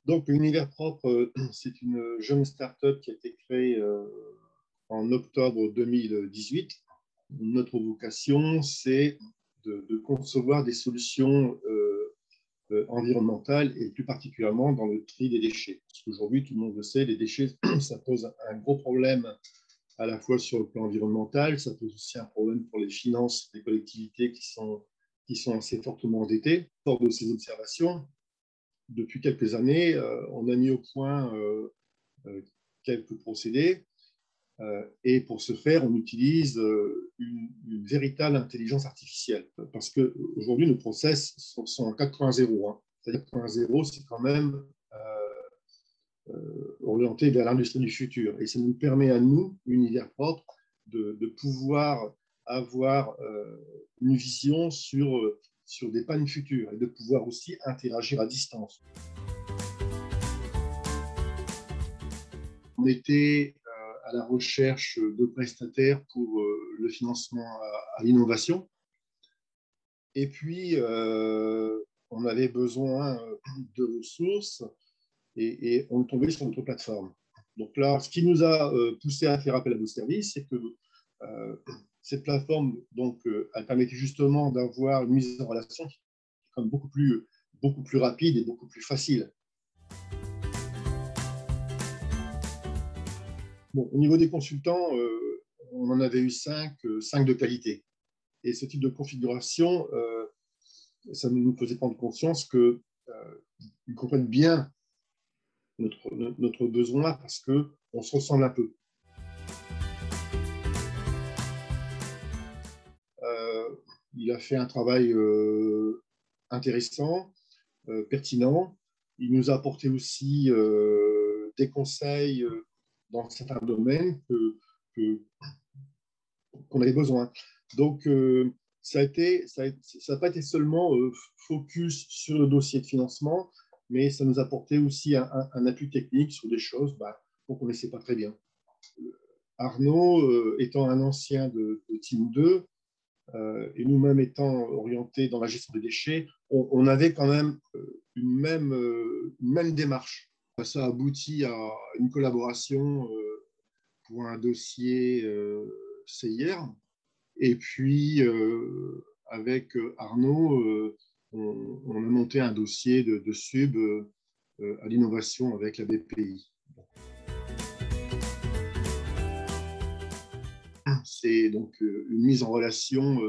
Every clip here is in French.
Donc, l'Univers Propre, c'est une jeune start-up qui a été créée en octobre 2018. Notre vocation, c'est de concevoir des solutions environnementales et plus particulièrement dans le tri des déchets. Parce qu'aujourd'hui, tout le monde le sait, les déchets, ça pose un gros problème à la fois sur le plan environnemental, ça pose aussi un problème pour les finances des collectivités qui sont assez fortement endettées. Fort de ces observations, depuis quelques années, on a mis au point quelques procédés et pour ce faire, on utilise une véritable intelligence artificielle parce qu'aujourd'hui, nos process sont en 4.0. Hein. C'est-à-dire 4.0, c'est quand même orienté vers l'industrie du futur et ça nous permet à nous, Univers Propre, de pouvoir avoir une vision sur des pannes futures et de pouvoir aussi interagir à distance. On était à la recherche de prestataires pour le financement à l'innovation. Et puis, on avait besoin de ressources et on est tombé sur notre plateforme. Donc là, ce qui nous a poussé à faire appel à nos services, c'est que cette plateforme, donc, elle permettait justement d'avoir une mise en relation qui est quand même beaucoup plus rapide et beaucoup plus facile. Bon, au niveau des consultants, on en avait eu 5 de qualité. Et ce type de configuration, ça nous faisait prendre conscience qu'ils comprennent bien notre besoin parce qu'on se ressemble un peu. Il a fait un travail intéressant, pertinent. Il nous a apporté aussi des conseils dans certains domaines qu'on avait besoin. Donc, ça n'a pas été seulement focus sur le dossier de financement, mais ça nous a apporté aussi un appui technique sur des choses qu'on ne connaissait pas très bien. Arnaud, étant un ancien de Team 2, et nous-mêmes étant orientés dans la gestion des déchets, on avait quand même une même démarche. Ça a abouti à une collaboration pour un dossier CIR. Et puis, avec Arnaud, on a monté un dossier de sub à l'innovation avec la BPI. C'est donc une mise en relation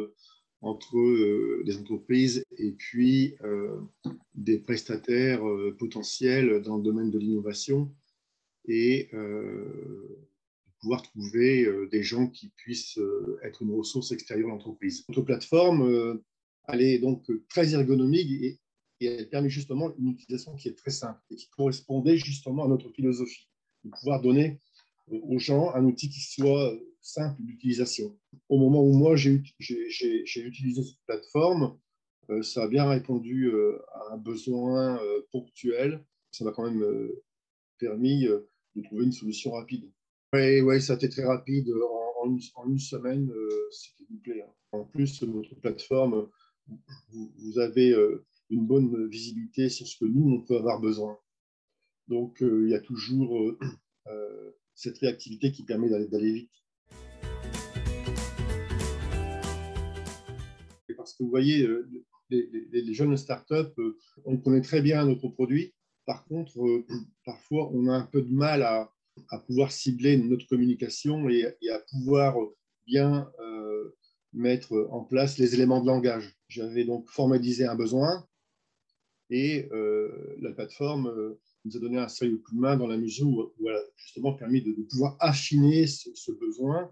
entre des entreprises et puis des prestataires potentiels dans le domaine de l'innovation et pouvoir trouver des gens qui puissent être une ressource extérieure à l'entreprise. Notre plateforme, elle est donc très ergonomique et elle permet justement une utilisation qui est très simple et qui correspondait justement à notre philosophie, de pouvoir donner aux gens un outil qui soit simple d'utilisation. Au moment où moi j'ai utilisé cette plateforme, ça a bien répondu à un besoin ponctuel. Ça m'a quand même permis de trouver une solution rapide. Oui, ça a été très rapide. En une semaine, c'était bouclé. Hein. En plus, notre plateforme, vous avez une bonne visibilité sur ce que nous, on peut avoir besoin. Donc, il y a toujours cette réactivité qui permet d'aller vite. Parce que vous voyez, les jeunes startups, on connaît très bien notre produit. Par contre, parfois, on a un peu de mal à pouvoir cibler notre communication et à pouvoir bien mettre en place les éléments de langage. J'avais donc formalisé un besoin et la plateforme nous a donné un sérieux coup de main dans la mesure où elle a justement permis de pouvoir affiner ce besoin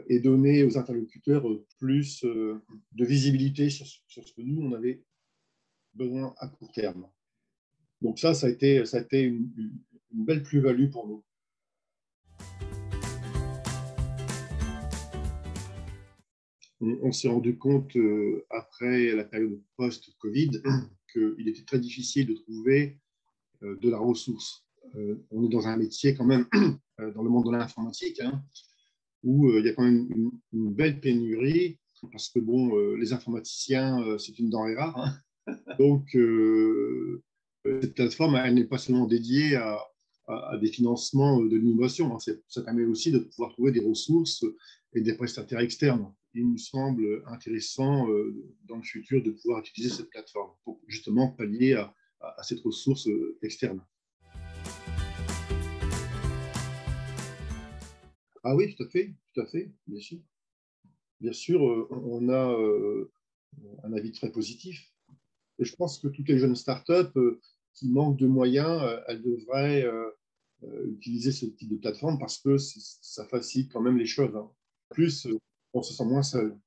et donner aux interlocuteurs plus de visibilité sur ce que nous, on avait besoin à court terme. Donc ça a été une belle plus-value pour nous. On s'est rendu compte après la période post-Covid qu'il était très difficile de trouver de la ressource. On est dans un métier quand même, dans le monde de l'informatique, hein, où il y a quand même une belle pénurie, parce que bon, les informaticiens, c'est une denrée rare. Hein. Donc, Cette plateforme, elle n'est pas seulement dédiée à des financements de l'innovation. Hein. Ça permet aussi de pouvoir trouver des ressources et des prestataires externes. Il me semble intéressant dans le futur de pouvoir utiliser cette plateforme pour justement pallier à cette ressource externe. Ah oui, tout à fait, bien sûr. Bien sûr, on a un avis très positif. Et je pense que toutes les jeunes startups qui manquent de moyens, elles devraient utiliser ce type de plateforme parce que ça facilite quand même les choses. Hein. En plus, on se sent moins seul.